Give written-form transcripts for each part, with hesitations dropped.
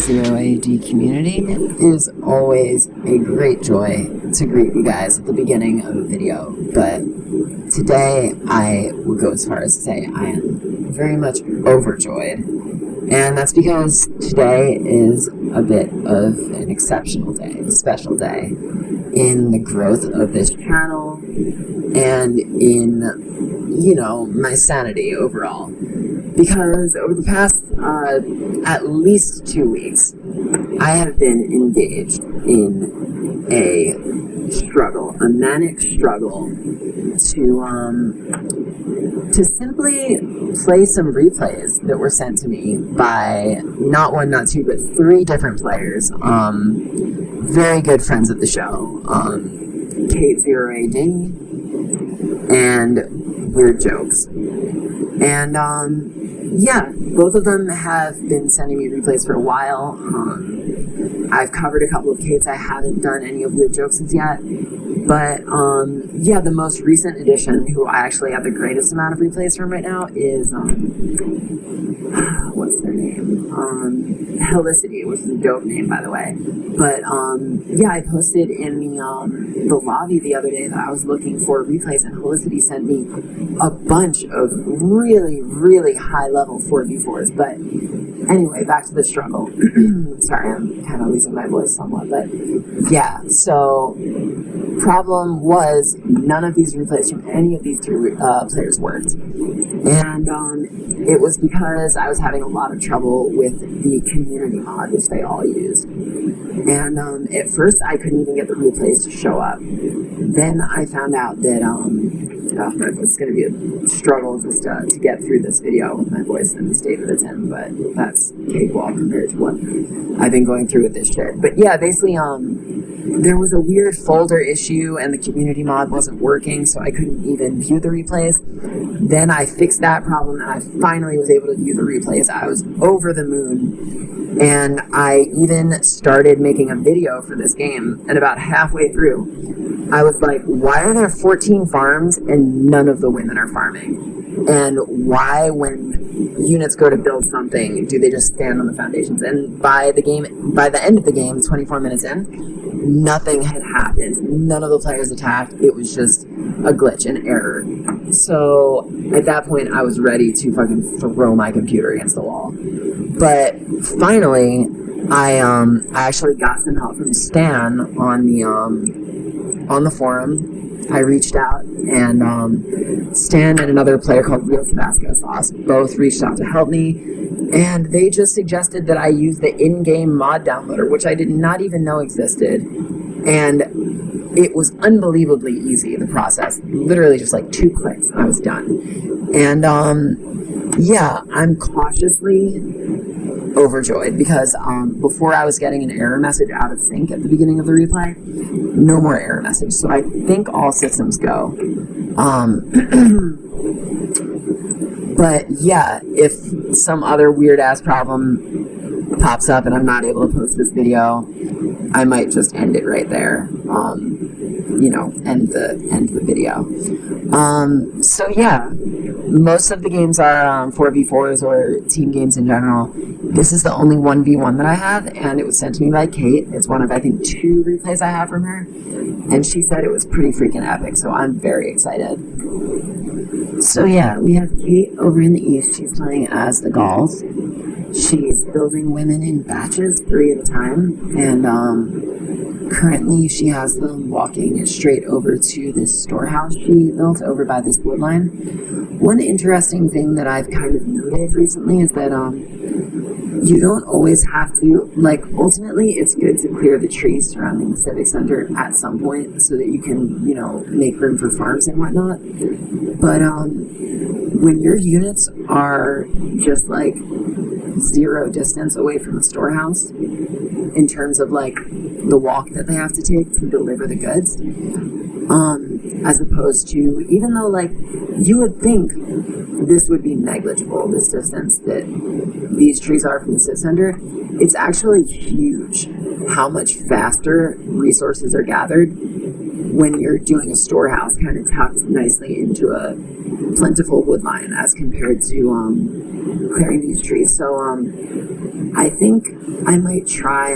Kate0AD community. It is always a great joy to greet you guys at the beginning of a video, but today I would go as far as to say I am very much overjoyed, and that's because today is a bit of an exceptional day, a special day in the growth of this channel and in, my sanity overall. Because over the past at least 2 weeks, I have been engaged in a struggle, a manic struggle to simply play some replays that were sent to me by not one, not two, but 3 different players. Very good friends of the show, Kate0AD and WeirdJokes. And both of them have been sending me replays for a while. I've covered a couple of Kates. I haven't done any of WeirdJokes yet. But, the most recent addition, who I actually have the greatest amount of replays from right now, is, what's their name? Helicity, which is a dope name, by the way. But, I posted in the lobby the other day that I was looking for replays, and Helicity sent me a bunch of really, really high-level 4v4s. But anyway, back to the struggle. Sorry, I'm kind of losing my voice somewhat, but yeah, so problem was none of these replays from any of these 3 players worked. And it was because I was having a lot of trouble with the community mod, which they all used. And at first I couldn't even get the replays to show up. Then I found out that it's going to be a struggle just to get through this video with my voice in the state that it's in, but that's cakewalk compared to what I've been going through with this shit. But yeah, basically, there was a weird folder issue and the community mod wasn't working, so I couldn't even view the replays. Then I fixed that problem and I finally was able to view the replays. I was over the moon, and I even started making a video for this game, and about halfway through, I was like, why are there 14 farms and none of the women are farming? And why, when units go to build something, do they just stand on the foundations? And by the end of the game, 24 minutes in, nothing had happened. None of the players attacked. It was just a glitch, an error. So at that point, I was ready to fucking throw my computer against the wall. But finally, I actually got some help from Stan on the forum. I reached out, and Stan and another player called Real Tabasco Sauce both reached out to help me, and they just suggested that I use the in-game mod downloader, which I did not even know existed, and it was unbelievably easy, the process. Literally just like 2 clicks, and I was done. And I'm cautiously overjoyed because before I was getting an error message out of sync at the beginning of the replay, no more error message. So I think all systems go. But yeah, if some other weird ass problem pops up and I'm not able to post this video, I might just end it right there. End the video. So yeah, most of the games are 4v4s or team games in general. This is the only 1v1 that I have, and it was sent to me by Kate. It's one of, I think, 2 replays I have from her, and she said it was pretty freaking epic, so I'm very excited. So yeah, we have Kate over in the east. She's playing as the Gauls. She's building women in batches, 3 at a time, and currently she has them walking straight over to this storehouse she built over by this woodline. One interesting thing that I've kind of noted recently is that you don't always have to, ultimately it's good to clear the trees surrounding the civic center at some point so that you can, make room for farms and whatnot. But when your units are just 0 distance away from the storehouse in terms of the walk that they have to take to deliver the goods, as opposed to, even though you would think this would be negligible, this distance that these trees are from the city center, it's actually huge how much faster resources are gathered when you're doing a storehouse kind of tucked nicely into a plentiful woodline as compared to clearing these trees. So I think I might try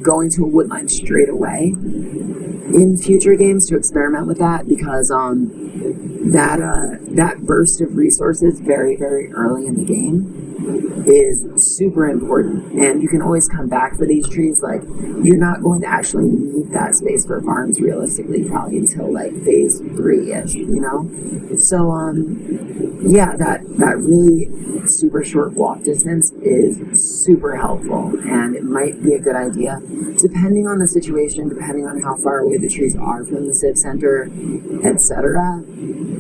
going to a woodline straight away in future games to experiment with that, because that burst of resources very, very early in the game is super important, and you can always come back for these trees. Like, you're not going to actually need that space for farms realistically probably until like phase 3-ish, so that really super short walk distance is super helpful, and it might be a good idea depending on the situation, depending on how far away the trees are from the civ center, etc.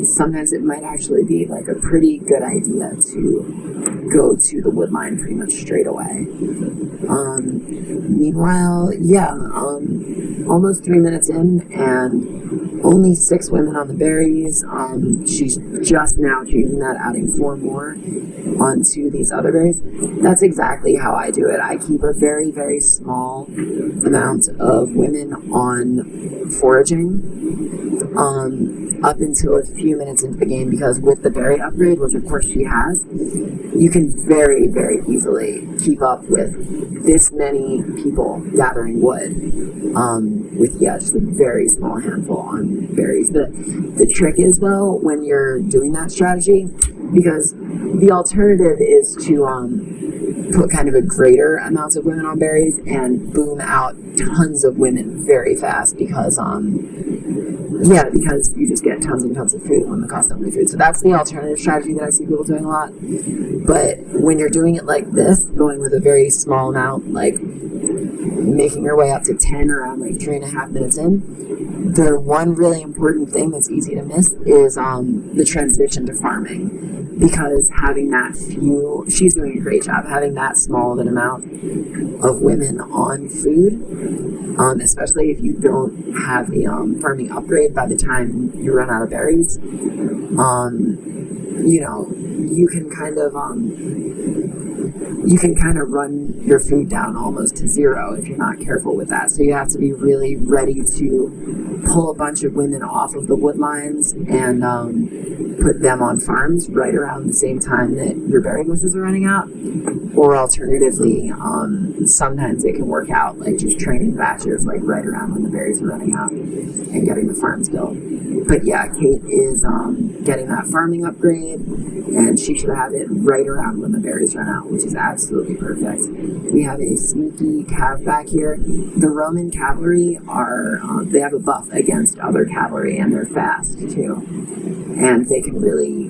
Sometimes it might actually be like a pretty good idea to go to the woodline pretty much straight away. Meanwhile, almost 3 minutes in and only 6 women on the berries. She's just now changing that, adding 4 more onto these other berries. That's exactly how I do it. I keep a very, very small amount of women on foraging up until a few minutes into the game, because with the berry upgrade, which of course she has, you can very, very easily keep up with this many people gathering wood with just a very small handful on berries. The trick is, though, when you're doing that strategy, because the alternative is to put kind of a greater amounts of women on berries and boom out tons of women very fast, because because you just get tons and tons of food when the cost of food. So that's the alternative strategy that I see people doing a lot. But when you're doing it like this, going with a very small amount, like making your way up to 10 around like 3.5 minutes in, the one really important thing that's easy to miss is the transition to farming. Because having that she's doing a great job, having that small of an amount of women on food, especially if you don't have the farming upgrade by the time you run out of berries, you can kind of run your food down almost to 0 if you're not careful with that. So you have to be really ready to pull a bunch of women off of the wood lines and put them on farms right around the same time that your berry bushes are running out. Or alternatively, sometimes it can work out like just training batches like right around when the berries are running out and getting the farms built. But yeah, Kate is getting that farming upgrade, and she should have it right around when the berries run out, which is absolutely perfect. We have a sneaky cav back here. The Roman cavalry they have a buff against other cavalry, and they're fast too. And they can really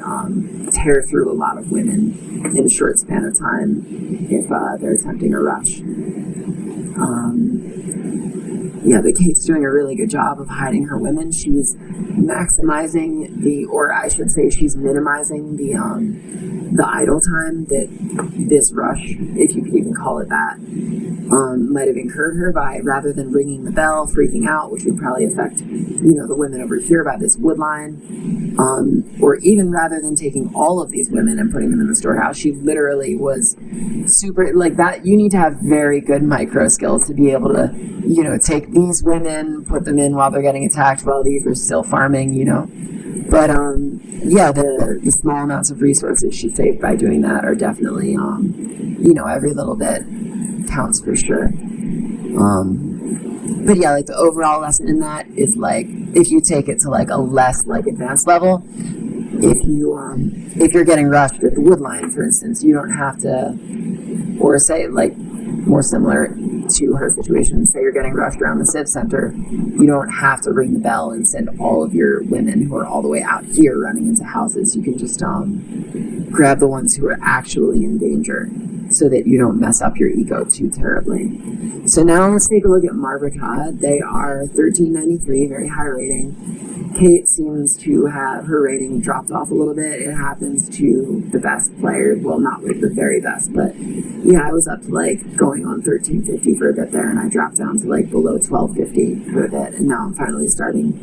tear through a lot of women in a short span of time if they're attempting a rush. The Kate's doing a really good job of hiding her women. She's maximizing she's minimizing the idle time that this rush, if you could even call it that, might have incurred her by, rather than ringing the bell, freaking out, which would probably affect, the women over here by this wood line, or even rather than taking all of these women and putting them in the storehouse, she literally was super, like that. You need to have very good micro skill to be able to, take these women, put them in while they're getting attacked while these are still farming, But, the small amounts of resources she saved by doing that are definitely, every little bit counts for sure. But yeah, like the overall lesson in that is like, if you take it to like a less like advanced level, if you're getting rushed at the wood line, for instance, you don't have to, or say like more similar to her situation, say you're getting rushed around the civ center, you don't have to ring the bell and send all of your women who are all the way out here running into houses. You can just grab the ones who are actually in danger so that you don't mess up your eco too terribly. So now let's take a look at Marre-Vrickad. They are 1393, very high rating. Kate seems to have her rating dropped off a little bit. It happens to the best players. Well, not like the very best, but yeah, I was up to like going on 1350 for a bit there, and I dropped down to like below 1250 for a bit, and now I'm finally starting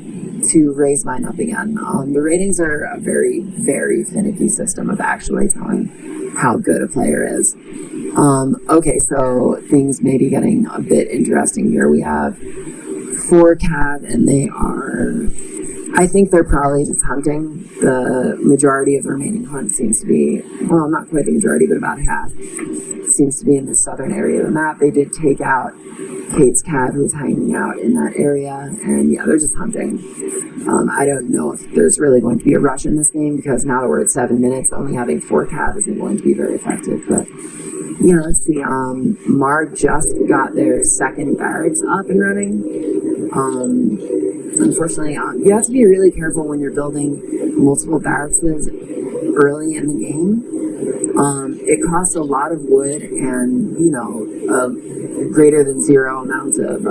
to raise mine up again. The ratings are a very, very finicky system of actually telling how good a player is. Okay, so things may be getting a bit interesting here. We have 4 cav, and they are I think they're probably just hunting. The majority of the remaining hunt seems to be, well, not quite the majority, but about half, seems to be in the southern area of the map. They did take out Kate's cat, who was hanging out in that area, and yeah, they're just hunting. I don't know if there's really going to be a rush in this game, because now that we're at 7 minutes, only having 4 calves isn't going to be very effective. But yeah, let's see. Marre just got their second barracks up and running. Unfortunately, you have to be really careful when you're building multiple barracks early in the game. It costs a lot of wood and, greater than zero amounts of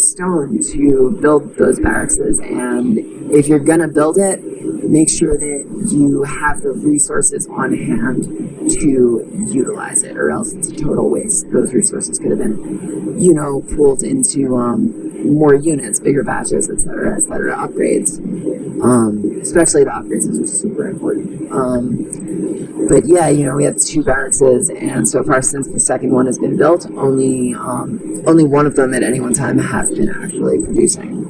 stone to build those barracks. And if you're going to build it, make sure that you have the resources on hand to utilize it, or else it's a total waste. Those resources could have been, pooled into more units, bigger batches, etc., upgrades. Especially the upgrades are super important. But yeah, we have 2 barracks, and so far since the second one has been built, only one of them at any one time has been actually producing.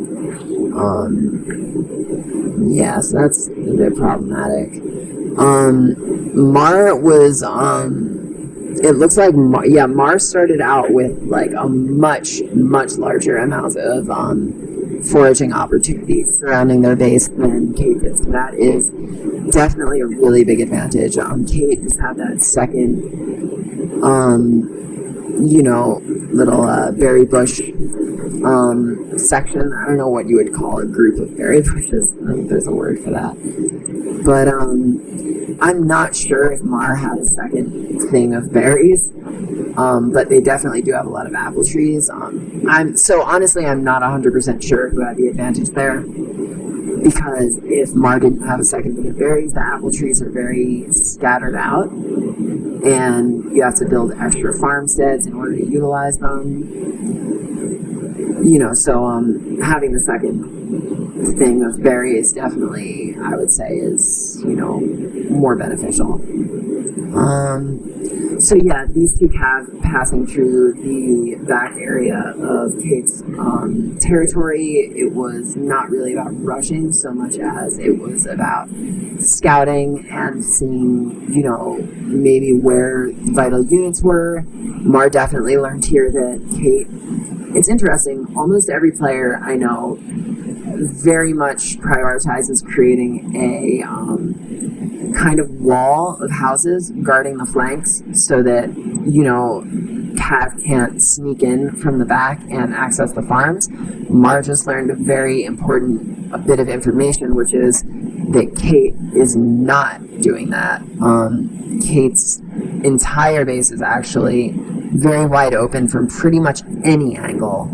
Yeah, so that's a bit problematic. Marre was, it looks like, Marre started out with like a much larger amount of foraging opportunities surrounding their base than Kate did. So that is definitely a really big advantage. Kate just had that second, little berry bush section. I don't know what you would call a group of berry bushes. I think there's a word for that. But I'm not sure if Marre had a second thing of berries. But they definitely do have a lot of apple trees. Honestly, I'm not 100% sure who had the advantage there, because if Marre didn't have a second thing of berries, the apple trees are very scattered out, and you have to build extra farmsteads in order to utilize them. Having the second thing of berries definitely, I would say, is, more beneficial. So yeah, these 2 calves passing through the back area of Kate's territory, it was not really about rushing so much as it was about scouting and seeing, maybe where vital units were. Marre definitely learned here that Kate, it's interesting, almost every player I know very much prioritizes creating a kind of wall of houses guarding the flanks so that, cat can't sneak in from the back and access the farms. Marre just learned a very important bit of information, which is that Kate is not doing that. Kate's entire base is actually very wide open from pretty much any angle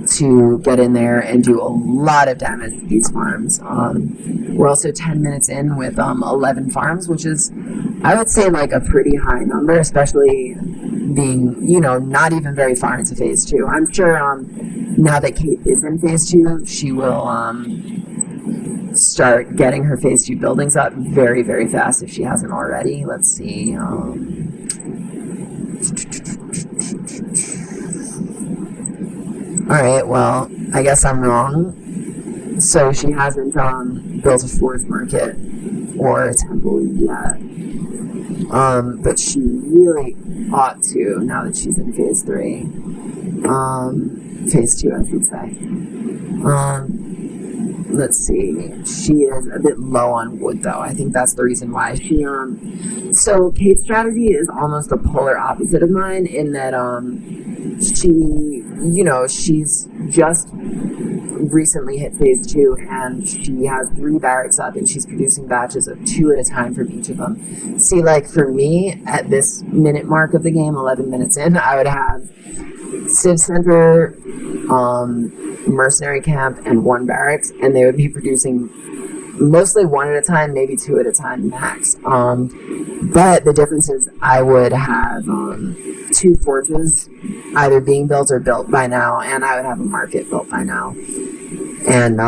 to get in there and do a lot of damage to these farms. We're also 10 minutes in with 11 farms, which is, I would say, like a pretty high number, especially being, not even very far into phase 2. I'm sure now that Kate is in phase 2, she will start getting her phase 2 buildings up very, very fast if she hasn't already. Let's see. Alright, well, I guess I'm wrong. So she hasn't built a 4th market or a temple yet. But she really ought to, now that she's in phase 3. Phase 2, I should say. Let's see. She is a bit low on wood, though. I think that's the reason why. So Kate's strategy is almost the polar opposite of mine, in that she's just recently hit phase 2, and she has 3 barracks up, and she's producing batches of 2 at a time from each of them. See, like for me, at this minute mark of the game, 11 minutes in, I would have Civ Center, Mercenary Camp, and 1 barracks, and they would be producing mostly 1 at a time, maybe 2 at a time max. But the difference is I would have 2 forges either being built or built by now, and I would have a market built by now. And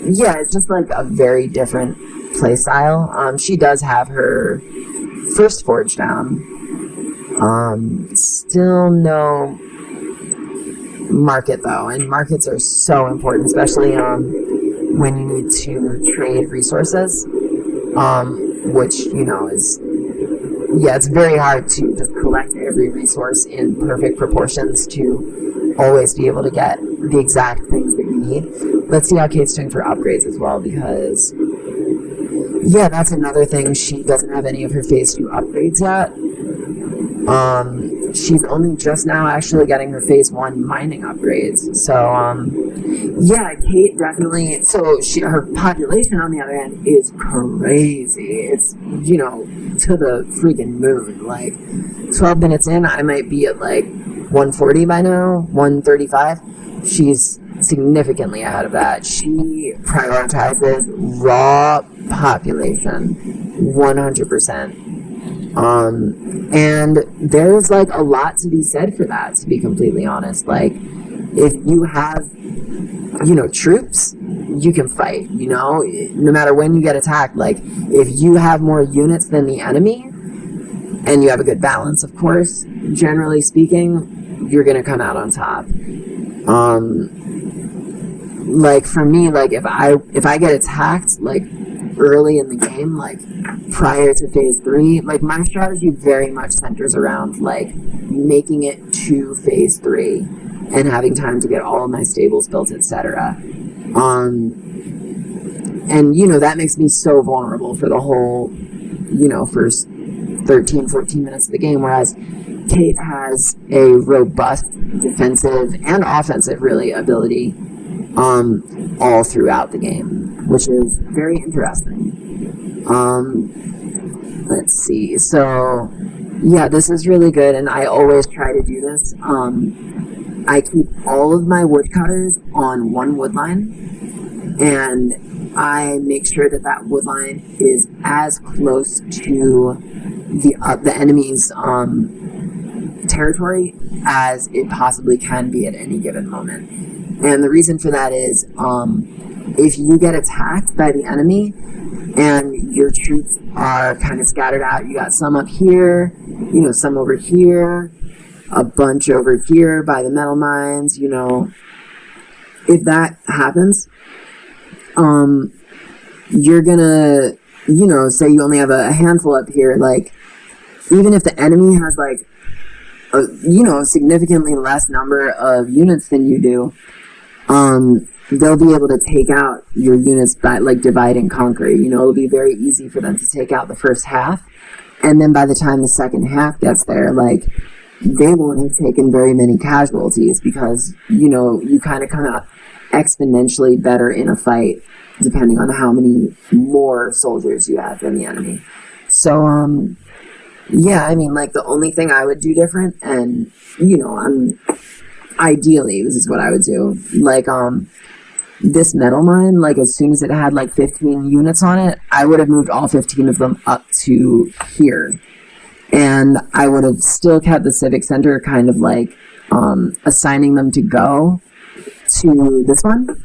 it's just like a very different play style. She does have her first forge down. Still no market though, and markets are so important, especially when you need to trade resources, which, you know, is, yeah, it's very hard to just collect every resource in perfect proportions to always be able to get the exact things that you need. Let's see how Kate's doing for upgrades as well, because, yeah, that's another thing. She doesn't have any of her phase 2 upgrades yet. She's only just now actually getting her phase 1 mining upgrades. So, yeah, Kate definitely, so her population on the other hand is crazy. It's, you know, to the freaking moon. Like, 12 minutes in, I might be at like 140 by now, 135. She's significantly ahead of that. She prioritizes raw population 100%. And there's like a lot to be said for that, to be completely honest. Like, if you have, you know, troops, you can fight, you know, no matter when you get attacked. Like, if you have more units than the enemy, and you have a good balance, of course, generally speaking, you're gonna come out on top. Like, for me, like, if I get attacked, like, early in the game, like, prior to phase 3, like, my strategy very much centers around, like, making it to phase 3 and having time to get all of my stables built, etc. And, you know, that makes me so vulnerable for the whole, you know, first 13, 14 minutes of the game, whereas Kate has a robust defensive and offensive, really, ability all throughout the game, which is very interesting. Let's see. So, yeah, this is really good, and I always try to do this. I keep all of my woodcutters on one woodline, and I make sure that that woodline is as close to the enemy's territory as it possibly can be at any given moment. And the reason for that is, if you get attacked by the enemy and your troops are kind of scattered out, you got some up here, you know, some over here, a bunch over here by the metal mines, you know, if that happens, you're gonna, you know, say you only have a handful up here, like, even if the enemy has, like, a, you know, significantly less number of units than you do, they'll be able to take out your units by, like, divide and conquer. You know, it'll be very easy for them to take out the first half, and then by the time the second half gets there, like, they won't have taken very many casualties because, you know, you kind of come out exponentially better in a fight depending on how many more soldiers you have than the enemy. So, yeah, I mean, like, the only thing I would do different, and, you know, ideally, this is what I would do, like, this metal mine, like, as soon as it had, like, 15 units on it, I would have moved all 15 of them up to here. And I would have still kept the civic center kind of, like, assigning them to go to this one.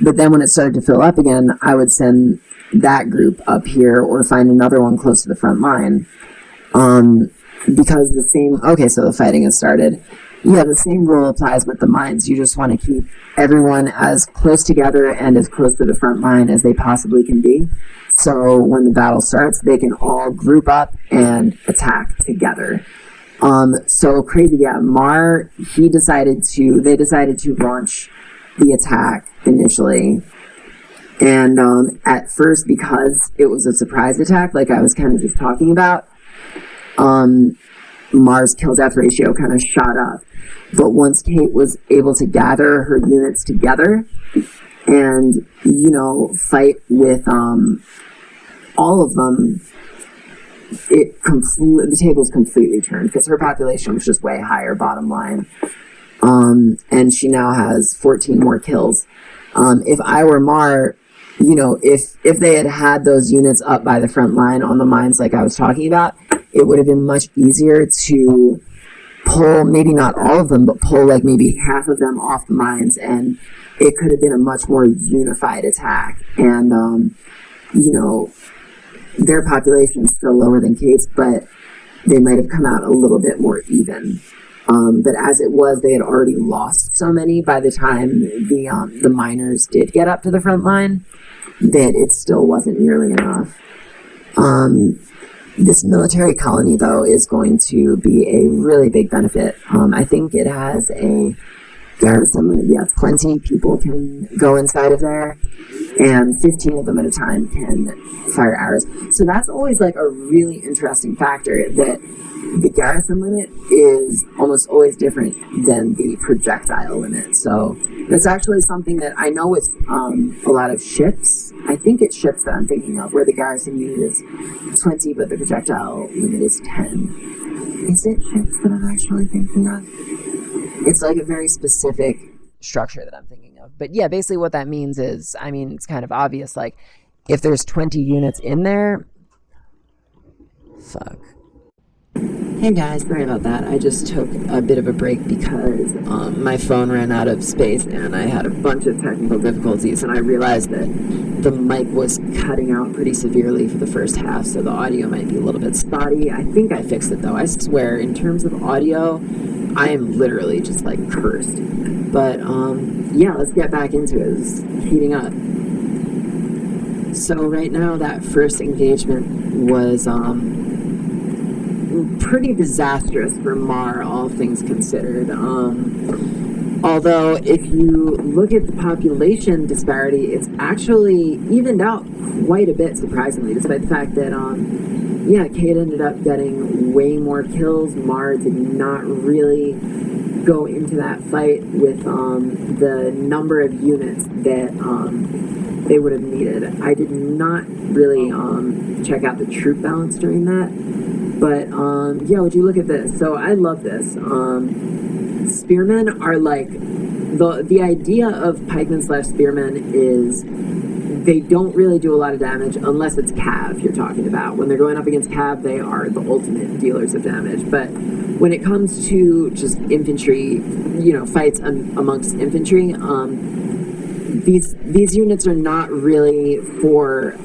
But then when it started to fill up again, I would send that group up here or find another one close to the front line. Because the same, okay, so the fighting has started. Yeah, the same rule applies with the mines. You just want to keep everyone as close together and as close to the front line as they possibly can be. So when the battle starts, they can all group up and attack together. So crazy, yeah, Marre, they decided to launch the attack initially. And at first, because it was a surprise attack, like I was kind of just talking about, Marre's kill-death ratio kind of shot up. But once Kate was able to gather her units together and, you know, fight with all of them, the tables completely turned because her population was just way higher, bottom line. And she now has 14 more kills. If I were Marre, you know, if they had those units up by the front line on the mines like I was talking about, it would have been much easier to pull, maybe not all of them, but pull like maybe half of them off the mines, and it could have been a much more unified attack. And, you know, their population is still lower than Kate's, but they might have come out a little bit more even. But as it was, they had already lost so many by the time the miners did get up to the front line that it still wasn't nearly enough. This military colony, though, is going to be a really big benefit. I think it has garrison. 20 people can go inside of there, and 15 of them at a time can fire arrows. So that's always like a really interesting factor, that the garrison limit is almost always different than the projectile limit. So that's actually something that I know with a lot of ships. I think it's ships that I'm thinking of, where the garrison unit is 20, but the projectile limit is 10. Is it ships that I'm actually thinking of? It's like a very specific structure that I'm thinking of. But yeah, basically what that means is, I mean, it's kind of obvious. Like, if there's 20 units in there, fuck. Hey guys, sorry about that. I just took a bit of a break because my phone ran out of space and I had a bunch of technical difficulties, and I realized that the mic was cutting out pretty severely for the first half, so the audio might be a little bit spotty. I think I fixed it though. I swear, in terms of audio, I am literally just like cursed. But yeah, let's get back into it. It's heating up. So right now, that first engagement was pretty disastrous for Marre, all things considered. Although, if you look at the population disparity, it's actually evened out quite a bit, surprisingly, despite the fact that, Kate ended up getting way more kills. Marre did not really go into that fight with the number of units that they would have needed. I did not really check out the troop balance during that. But, would you look at this? So I love this. Spearmen are like, the idea of pikemen / spearmen is they don't really do a lot of damage unless it's cav you're talking about. When they're going up against cav, they are the ultimate dealers of damage. But when it comes to just infantry, fights amongst infantry, these units are not really for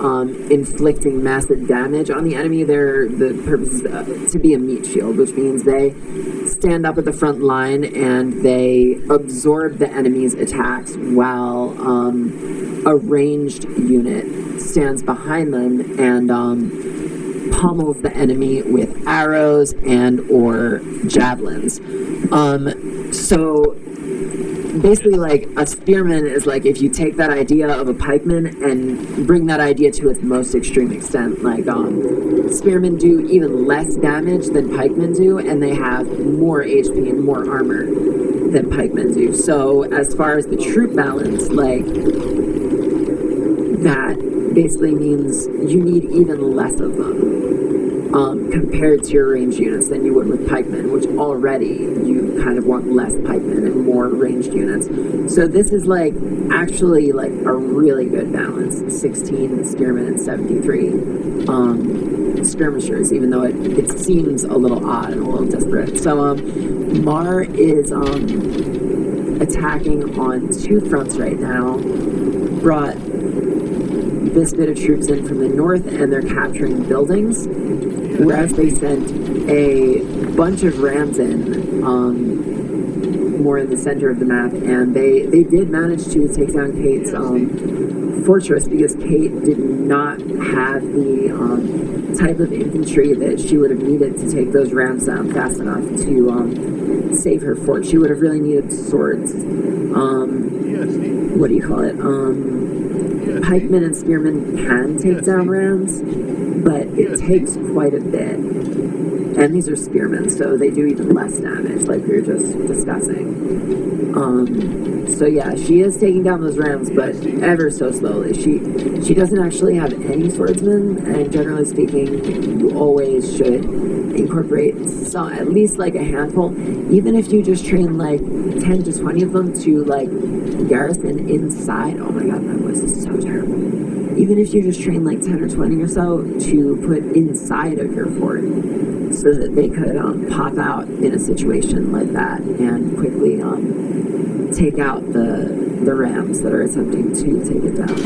inflicting massive damage on the enemy. The purpose is to be a meat shield, which means they stand up at the front line and they absorb the enemy's attacks while a ranged unit stands behind them and pummels the enemy with arrows and or javelins. So basically, like, a spearman is like if you take that idea of a pikeman and bring that idea to its most extreme extent. Like, spearmen do even less damage than pikemen do, and they have more HP and more armor than pikemen do. So as far as the troop balance, like, that basically means you need even less of them compared to your ranged units than you would with pikemen, which already you kind of want less pikemen and more ranged units. So this is like actually like a really good balance. 16 spearmen and 73 skirmishers, even though it seems a little odd and a little disparate. So Marre is attacking on two fronts right now. Brought this bit of troops in from the north, and they're capturing buildings, whereas they sent a bunch of rams in more in the center of the map, and they did manage to take down Kate's fortress, because Kate did not have the type of infantry that she would have needed to take those rams down fast enough to save her fort. She would have really needed swords. What do you call it? Pikemen and spearmen can take down rams, but it takes quite a bit. And these are spearmen, so they do even less damage, like we were just discussing. So yeah, she is taking down those rams, but ever so slowly. She doesn't actually have any swordsmen, and generally speaking, you always should incorporate at least like a handful, even if you just train like 10 to 20 of them to like garrison inside. Oh my god, my voice is so terrible. Even if you just train like 10 or 20 or so to put inside of your fort, so that they could pop out in a situation like that and quickly take out the rams that are attempting to take it down.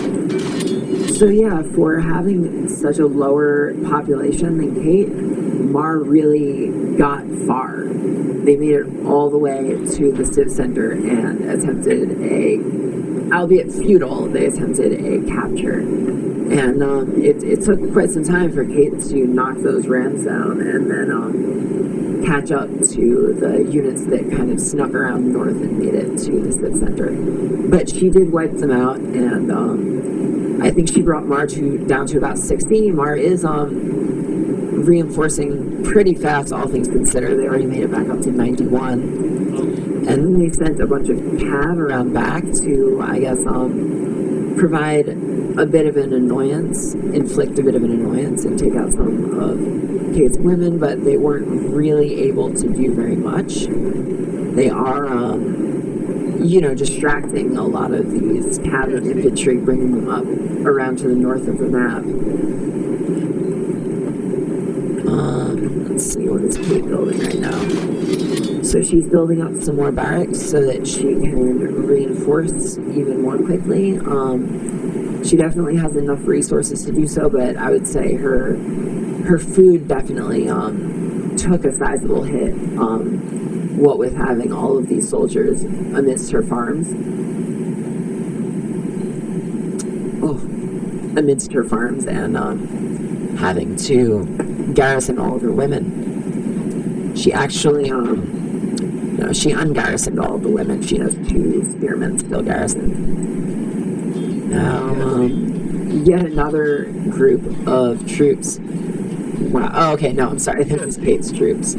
So yeah, for having such a lower population than Kate, Marre really got far. They made it all the way to the Civ Center and attempted albeit futile, they attempted a capture. And it took quite some time for Kate to knock those rams down and then catch up to the units that kind of snuck around north and made it to the Civ Center. But she did wipe them out, and I think she brought Marre down to about 60. Marre is reinforcing pretty fast, all things considered. They already made it back up to 91. And then they sent a bunch of cav around back to, I guess, provide a bit of an annoyance, inflict a bit of an annoyance, and take out some of Kate's women, but they weren't really able to do very much. They are, distracting a lot of these cav and infantry, bringing them up around to the north of the map. Let's see, what is Kate building right now? So she's building up some more barracks so that she can reinforce even more quickly. She definitely has enough resources to do so, but I would say her food definitely took a sizable hit, what with having all of these soldiers amidst her farms. Amidst her farms and having to garrison all of her women. She actually, she ungarrisoned all of the women. She has 2 spearmen still garrisoned. Now, yet another group of troops. Wow. Oh, okay, no, I'm sorry. This is Kate's troops.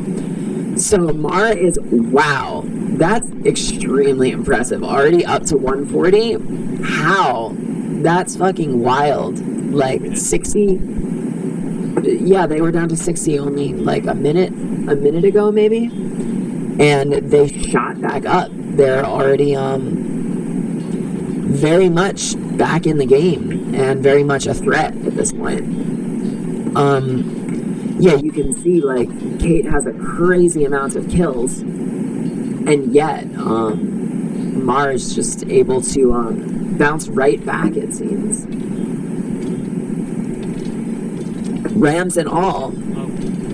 So Marre is, wow, that's extremely impressive. Already up to 140? How? That's fucking wild. Like 60? Yeah, they were down to 60 only like a minute ago maybe. And they shot back up. They're already very much back in the game and very much a threat at this point. Yeah, you can see like Kate has a crazy amount of kills, and yet Marre is just able to bounce right back, it seems. Rams and all.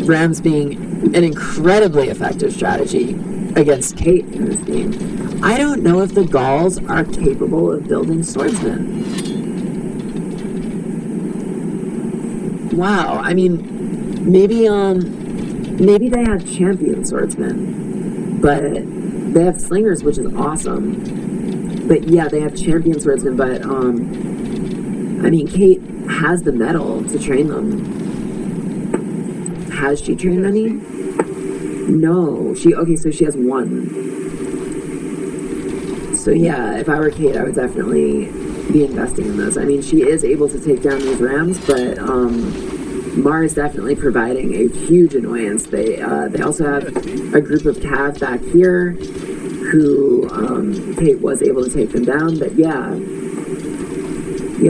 Rams being an incredibly effective strategy against Kate in this game. I don't know if the Gauls are capable of building swordsmen. Wow, I mean, maybe they have champion swordsmen, but they have slingers, which is awesome. But yeah, they have champion swordsmen, but I mean, Kate has the metal to train them. Has she trained any? No, so she has 1. So yeah, if I were Kate, I would definitely be investing in those. I mean, she is able to take down these rams, but Marre is definitely providing a huge annoyance. They also have a group of cav back here who Kate was able to take them down, but yeah,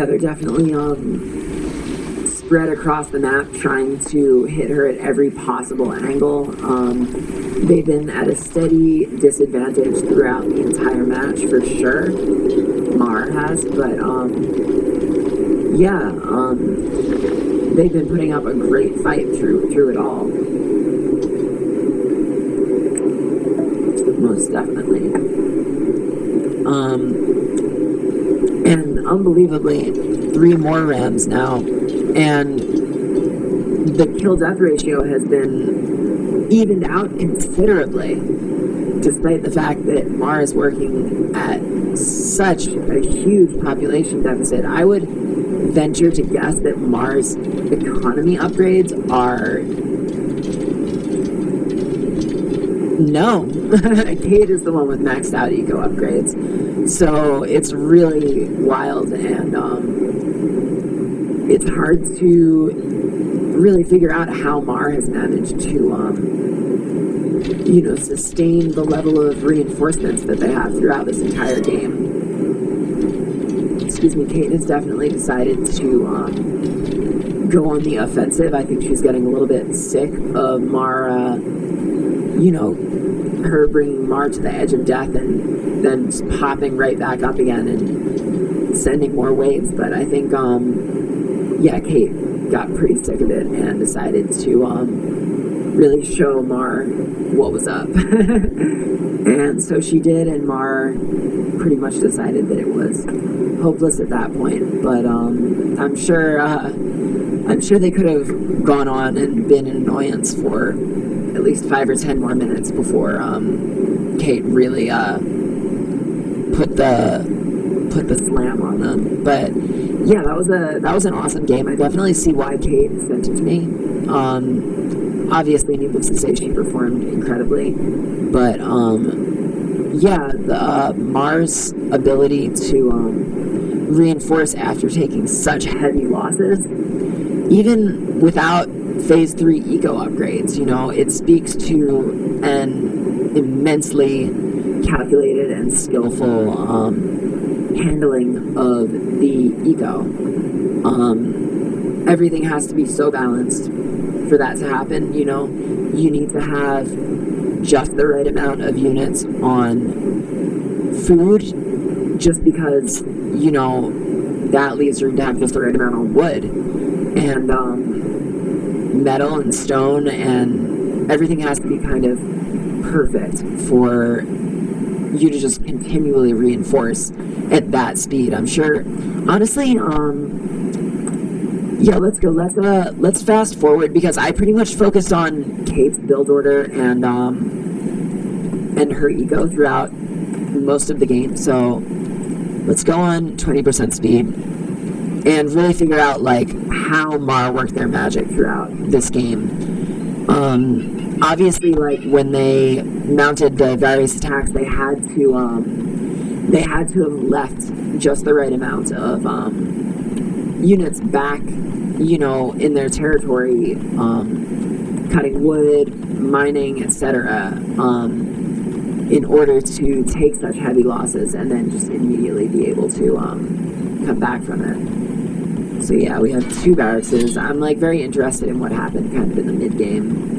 they're definitely spread across the map trying to hit her at every possible angle. They've been at a steady disadvantage throughout the entire match for sure. Marre has, but they've been putting up a great fight through it all. Most definitely. And unbelievably, 3 more rams now, and the kill-death ratio has been evened out considerably, despite the fact that Marre is working at such a huge population deficit. I would venture to guess that Marre's economy upgrades are... No. Kate is the one with maxed out eco upgrades. So it's really wild, and it's hard to really figure out how Marre has managed to sustain the level of reinforcements that they have throughout this entire game. Excuse me, Kate has definitely decided to go on the offensive. I think she's getting a little bit sick of Marre, her bringing Marre to the edge of death and then just popping right back up again and sending more waves, but I think, Kate got pretty sick of it and decided to really show Marre what was up. And so she did, and Marre pretty much decided that it was hopeless at that point. But I'm sure they could have gone on and been an annoyance for at least 5 or 10 more minutes before Kate really put the slam on them. But yeah, that was an awesome game. I definitely see why Kate sent it to me. Obviously, needless to say, she performed incredibly. But Marre's ability to reinforce after taking such heavy losses, even without phase 3 eco upgrades, it speaks to an immensely calculated and skillful handling of the eco. Everything has to be so balanced for that to happen. You need to have just the right amount of units on food, just because that leaves room to have just the right amount on wood and metal and stone, and everything has to be kind of perfect for you to just continually reinforce at that speed. I'm sure, honestly, let's go. Let's fast forward, because I pretty much focused on Kate's build order and her eco throughout most of the game. So let's go on 20% speed and really figure out how Marre worked their magic throughout this game. Obviously, when they mounted the various attacks, they had to have left just the right amount of units back, in their territory, cutting wood, mining, etc., in order to take such heavy losses and then just immediately be able to come back from it. So yeah, we have 2 barracks. I'm very interested in what happened kind of in the mid game.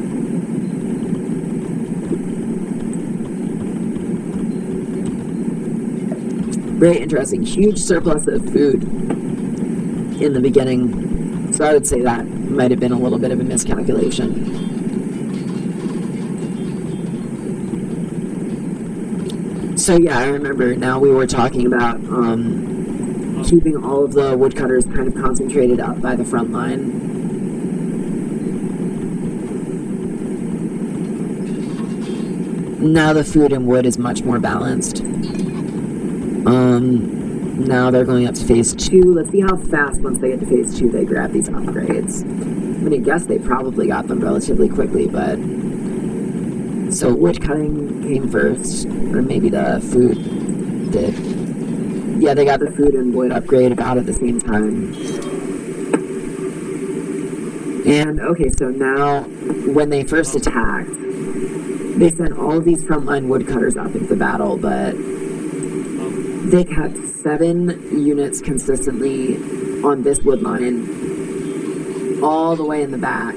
Very interesting. Huge surplus of food in the beginning. So I would say that might have been a little bit of a miscalculation. So yeah, I remember now we were talking about keeping all of the woodcutters kind of concentrated up by the front line. Now the food and wood is much more balanced. Now they're going up to phase 2. Let's see how fast, once they get to phase 2, they grab these upgrades. I'm going to guess they probably got them relatively quickly, but... So wood cutting came first, or maybe the food did. Yeah, they got the food and wood upgrade about at the same time. And, okay, so now, when they first attacked, they sent all of these frontline woodcutters up into the battle, but they kept 7 units consistently on this wood line all the way in the back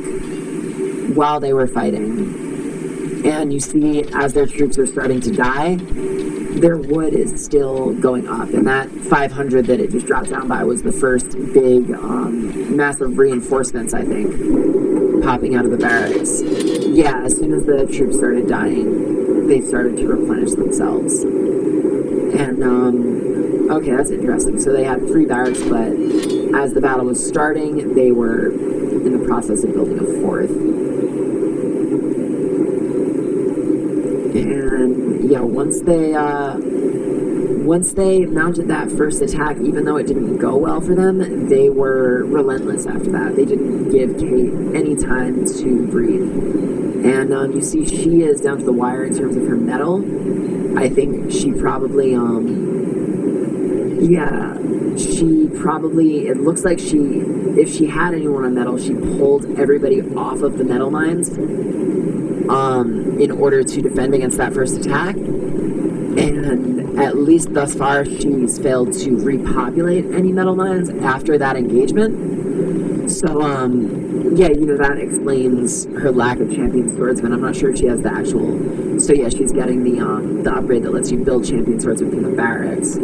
while they were fighting. And you see, as their troops are starting to die, their wood is still going up. And that 500 that it just dropped down by was the first big, massive reinforcements, I think, popping out of the barracks. Yeah, as soon as the troops started dying, they started to replenish themselves. And, okay, that's interesting. So they had 3 barracks, but as the battle was starting, they were in the process of building a 4th. And, yeah, once they mounted that first attack, even though it didn't go well for them, they were relentless after that. They didn't give Kate any time to breathe. And you see she is down to the wire in terms of her metal. I think she probably, it looks like if she had anyone on metal, she pulled everybody off of the metal mines in order to defend against that first attack. And at least thus far, she's failed to repopulate any metal mines after that engagement. So, that explains her lack of champion swordsmen. I'm not sure if she has the actual... So yeah, she's getting the upgrade that lets you build champion swords within the barracks.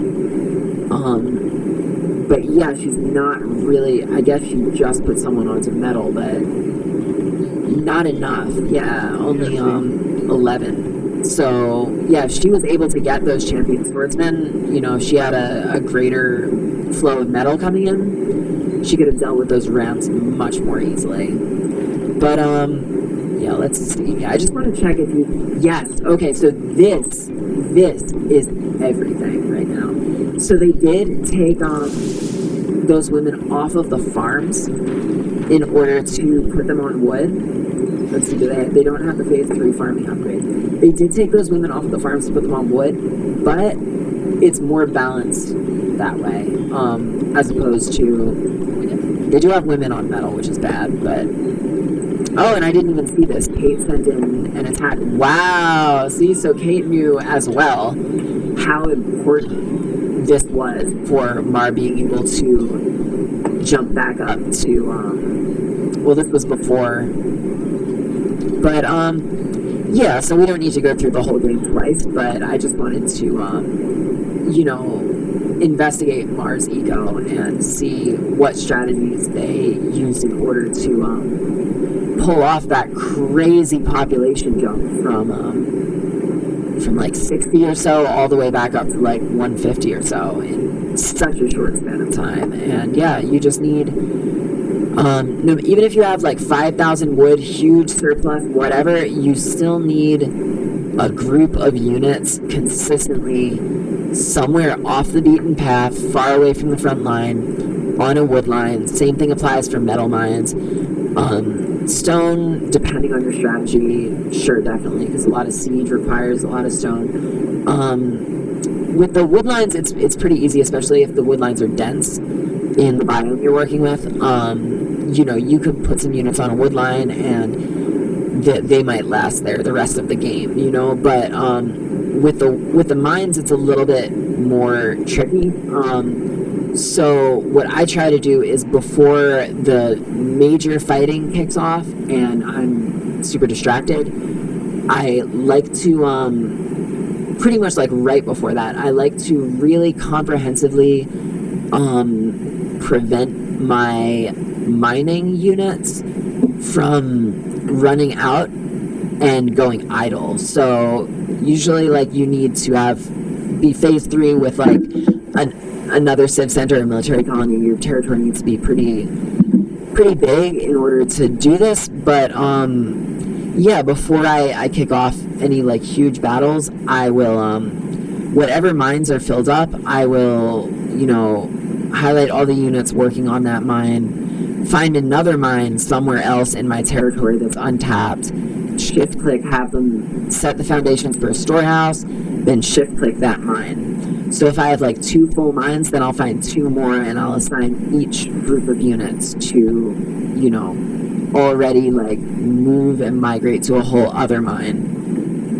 But yeah, she's not really, I guess she just put someone onto metal, but not enough. Yeah, only 11. So yeah, if she was able to get those champion swordsmen, you know, if she had a greater flow of metal coming in, she could have dealt with those ramps much more easily. But yeah, let's see. I just want to check if you, yes, okay, so this is everything right now. So they did take those women off of the farms in order to put them on wood. Let's see, they don't have the phase 3 farming upgrade. They did take those women off of the farms to put them on wood, but it's more balanced that way, as opposed to, they do have women on metal, which is bad, but, oh, and I didn't even see this. Kate sent in an attack. Wow, see, so Kate knew as well how important this was for Marre being able to jump back up to, well, this was before, but, yeah, so we don't need to go through the whole game twice, but I just wanted to, you know, investigate Marre's eco and see what strategies they used in order to pull off that crazy population jump from like 60 or so all the way back up to like 150 or so in such a short span of time. And yeah, you just need, no, even if you have like 5,000 wood, huge surplus, whatever, you still need a group of units consistently somewhere off the beaten path, far away from the front line, on a wood line. Same thing applies for metal mines. Stone, depending on your strategy, sure, definitely, because a lot of siege requires a lot of stone. With the wood lines, it's pretty easy, especially if the wood lines are dense in the biome you're working with. You know, you could put some units on a wood line and they might last there the rest of the game, you know, but with the mines, it's a little bit more tricky. So what I try to do is before the major fighting kicks off and I'm super distracted, I like to, pretty much like right before that, I like to really comprehensively prevent my mining units from running out and going idle. So usually like you need to be phase 3 with like another civ center or military colony. Your territory needs to be pretty big in order to do this. But yeah, before I kick off any like huge battles, I will whatever mines are filled up, I will, you know, highlight all the units working on that mine, find another mine somewhere else in my territory that's untapped, shift click, have them set the foundations for a storehouse, then shift click that mine. So if I have like 2 full mines, then I'll find 2 more and I'll assign each group of units to, you know, already like move and migrate to a whole other mine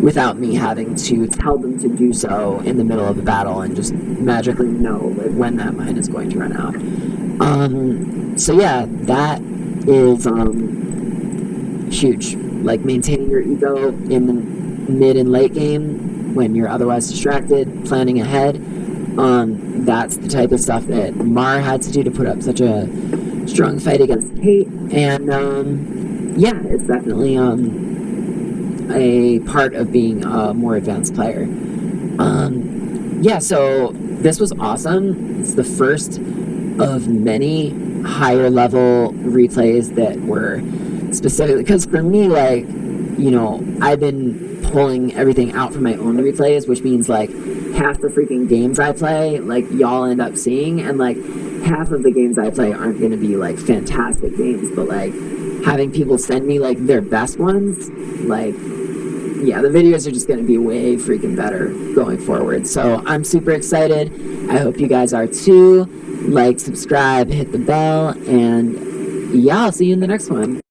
without me having to tell them to do so in the middle of a battle and just magically know like when that mine is going to run out. So yeah, that is huge. Like maintaining your ego in the mid and late game when you're otherwise distracted, planning ahead. That's the type of stuff that Marre had to do to put up such a strong fight against Kate. And yeah, it's definitely a part of being a more advanced player. Yeah, so this was awesome. It's the first of many higher level replays that were specifically, because for me, like, you know, I've been pulling everything out from my own replays, which means like half the freaking games I play, like y'all end up seeing, and like half of the games I play aren't going to be like fantastic games, but like having people send me like their best ones, like, yeah, the videos are just going to be way freaking better going forward. So I'm super excited. I hope you guys are too. Like, subscribe, hit the bell, and yeah, I'll see you in the next one.